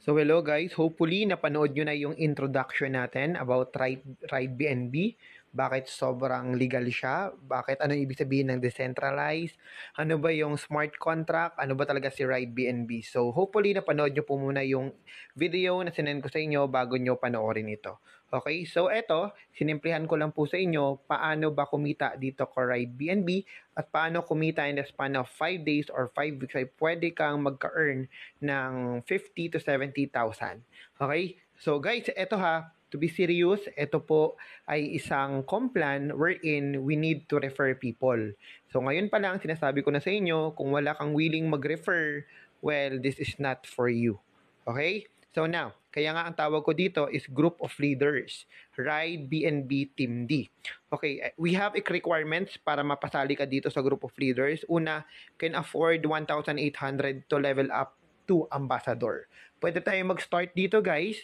So hello guys, hopefully napanood nyo na yung introduction natin about Ride BNB. Bakit sobrang legal siya? Bakit ano ibig sabihin ng decentralized? Ano ba yung smart contract? Ano ba talaga si Ride BNB? So hopefully napanood nyo po muna yung video na sinend ko sa inyo bago nyo panoorin ito. Okay, so eto, sinimplihan ko lang po sa inyo paano ba kumita dito ko Ride BNB at paano kumita in the span of 5 days or 5 weeks ay pwede kang magka-earn ng 50 to 70,000. Okay? So guys, eto ha, to be serious, ito po ay isang complan wherein we need to refer people. So ngayon pa lang, sinasabi ko na sa inyo, kung wala kang willing mag-refer, well, this is not for you. Okay? So now, kaya nga ang tawag ko dito is Group of Leaders, Ride BNB Team D. Okay, we have requirements para mapasali ka dito sa Group of Leaders. Una, can afford 1,800 to level up to Ambassador. Pwede tayo mag-start dito guys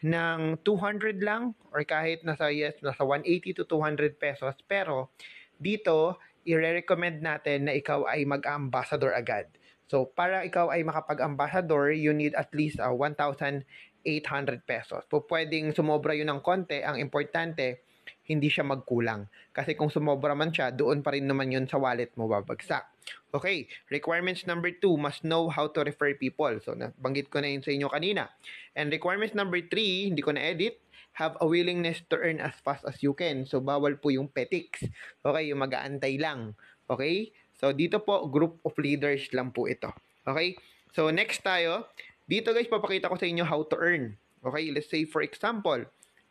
ng 200 lang or kahit nasa 180 to 200 pesos. Pero dito, i-recommend natin na ikaw ay mag-ambassador agad. So, para ikaw ay makapag-ambassador, you need at least 1,800 pesos. So, pwedeng sumobra yun ng konti. Ang importante, hindi siya magkulang. Kasi kung sumobra man siya, doon pa rin naman yun sa wallet mo babagsak. Okay, requirements number 2, must know how to refer people. So, nabanggit ko na yun sa inyo kanina. And requirements number 3, hindi ko na-edit, have a willingness to earn as fast as you can. So, bawal po yung petics. Okay, yung mag-aantay lang. Okay? So, dito po, group of leaders lang po ito. Okay? So, next tayo. Dito guys, papakita ko sa inyo how to earn. Okay? Let's say, for example,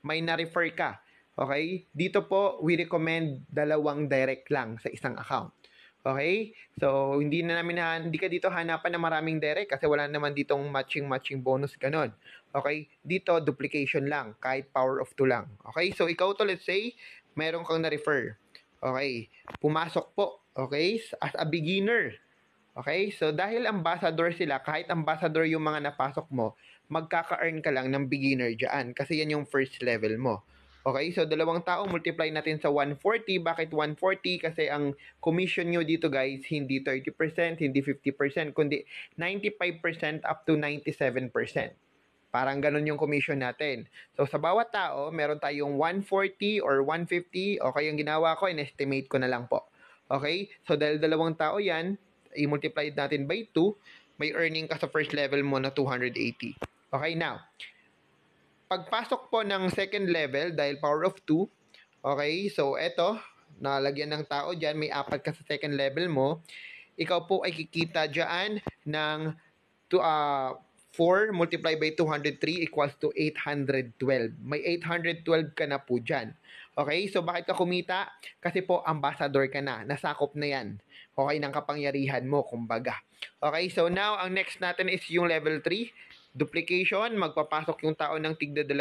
may na-refer ka. Okay? Dito po, we recommend 2 direct lang sa isang account. Okay? So, hindi ka dito hanapan ng maraming direct kasi wala naman ditong matching bonus ganon. Okay? Dito, duplication lang. Kahit power of 2 lang. Okay? So, ikaw to, let's say, meron kang na-refer. Okay? Pumasok po. Okay? As a beginner. Okay? So, dahil ambassador sila, kahit ambassador yung mga napasok mo, magkaka-earn ka lang ng beginner dyan. Kasi yan yung first level mo. Okay? So, 2 tao, multiply natin sa 140. Bakit 140? Kasi ang commission nyo dito, guys, hindi 30%, hindi 50%, kundi 95% up to 97%. Parang ganun yung commission natin. So, sa bawat tao, meron tayong 140 or 150. Okay, yung ginawa ko, in-estimate ko na lang po. Okay? So, dahil 2 tao yan, i-multiply natin by 2, may earning ka sa first level mo na 280. Okay, now, pagpasok po ng second level, dahil power of 2, okay, so eto, nalagyan ng tao dyan, may 4 ka sa second level mo, ikaw po ay kikita dyan ng 4 multiplied by 203 equals to 812. May 812 ka na po dyan. Okay, so bakit ka kumita? Kasi po, ambassador ka na. Nasakop na yan. Okay, ng kapangyarihan mo, kumbaga. Okay, so now, ang next natin is yung level 3. Duplication, magpapasok yung tao ng tigda 2.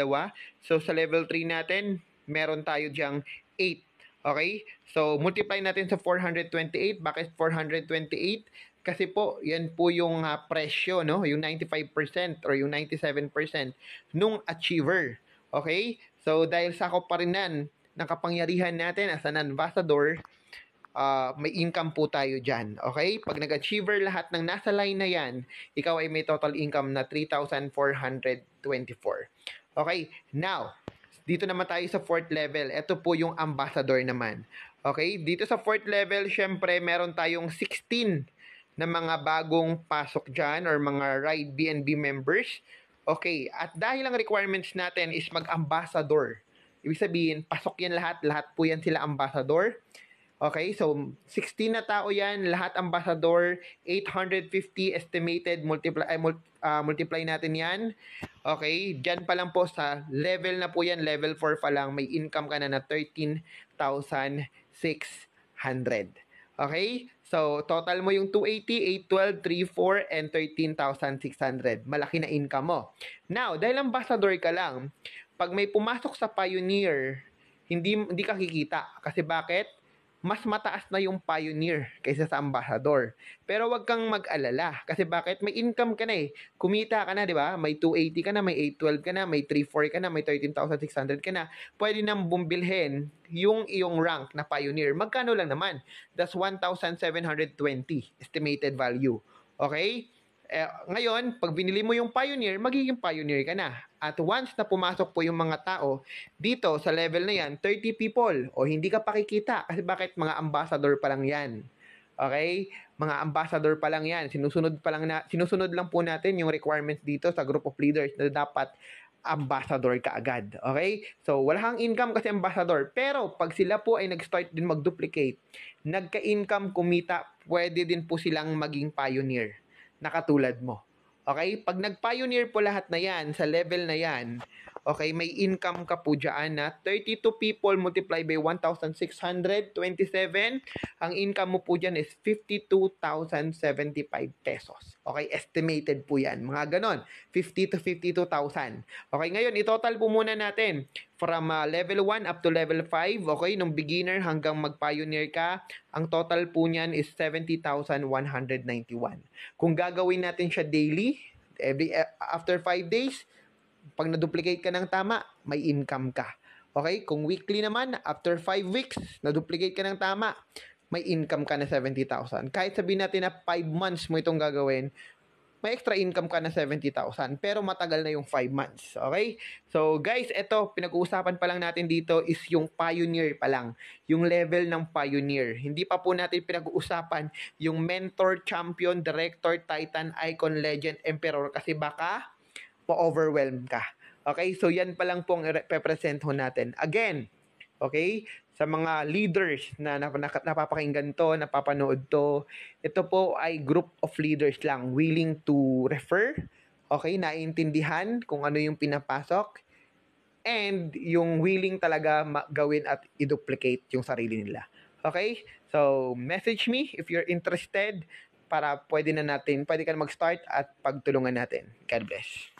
So, sa level 3 natin, meron tayo dyang 8. Okay? So, multiply natin sa 428. Bakit 428? Kasi po, yan po yung presyo, no? Yung 95% or yung 97% nung achiever. Okay? So, dahil sakop pa rin nan ng kapangyarihan natin as an ambassador, may income po tayo dyan. Okay? Pag nag-achiever lahat ng nasa line na yan, ikaw ay may total income na 3,424. Okay? Now, dito naman tayo sa 4th level. Ito po yung ambassador naman. Okay? Dito sa 4th level, syempre, meron tayong 16 na mga bagong pasok dyan or mga Ride BNB members. Okay, at dahil ang requirements natin is mag-ambassador. Ibig sabihin, pasok yan lahat. Lahat po yan sila ambassador. Okay, so 16 na tao yan, lahat ambassador, 850 estimated, multiply natin yan. Okay, dyan pa lang po sa level na po yan, level 4 pa lang, may income ka na 13,600. Okay, so total mo yung 280, 812, 34, and 13,600. Malaki na income mo. Now, dahil ambassador ka lang, pag may pumasok sa Pioneer, hindi ka kikita. Kasi bakit? Mas mataas na yung Pioneer kaysa sa ambassador. Pero wag kang mag-alala. Kasi bakit? May income ka na eh. Kumita ka na, di ba? May 280 ka na, may 812 ka na, may 34 ka na, may 13,600 ka na. Pwede nang bumbilhin yung iyong rank na Pioneer. Magkano lang naman? That's 1,720 estimated value. Okay? Ngayon, pag binili mo yung Pioneer, magiging Pioneer ka na. At once na pumasok po yung mga tao dito sa level na yan, 30 people, o hindi ka pakikita. Kasi bakit? Mga ambassador pa lang yan. Okay? Mga ambassador pa lang yan. Sinusunod lang po natin yung requirements dito sa group of leaders na dapat ambassador ka agad. Okay? So, wala kang income kasi ambassador. Pero, pag sila po ay nag-start din mag-duplicate, nagka-income kumita, pwede din po silang maging pioneer na katulad mo. Okay? Pag nag-pioneer po lahat na yan, sa level na yan, okay, may income ka po dyan na 32 people multiply by 1,627. Ang income mo po dyan is 52,075 pesos. Okay, estimated po yan. Mga ganon, 50 to 52,000. Okay, ngayon, itotal po muna natin from level 1 up to level 5. Okay, nung beginner hanggang mag-pioneer ka, ang total po niyan is 70,191. Kung gagawin natin siya daily, after 5 days, pag na-duplicate ka ng tama, may income ka. Okay? Kung weekly naman, after 5 weeks, na-duplicate ka ng tama, may income ka na 70,000. Kahit sabihin natin na 5 months mo itong gagawin, may extra income ka na 70,000. Pero matagal na yung 5 months. Okay? So guys, ito, pinag-uusapan pa lang natin dito is yung pioneer pa lang. Yung level ng pioneer. Hindi pa po natin pinag-uusapan yung mentor, champion, director, titan, icon, legend, emperor. Kasi baka ma-overwhelm ka. Okay? So, yan pa lang pong represent ho natin. Again, okay? Sa mga leaders na napapakinggan to, napapanood to, ito po ay group of leaders lang willing to refer, okay? Naiintindihan kung ano yung pinapasok, and yung willing talaga gawin at i-duplicate yung sarili nila. Okay? So, message me if you're interested para pwede ka na mag-start at pagtulungan natin. God bless.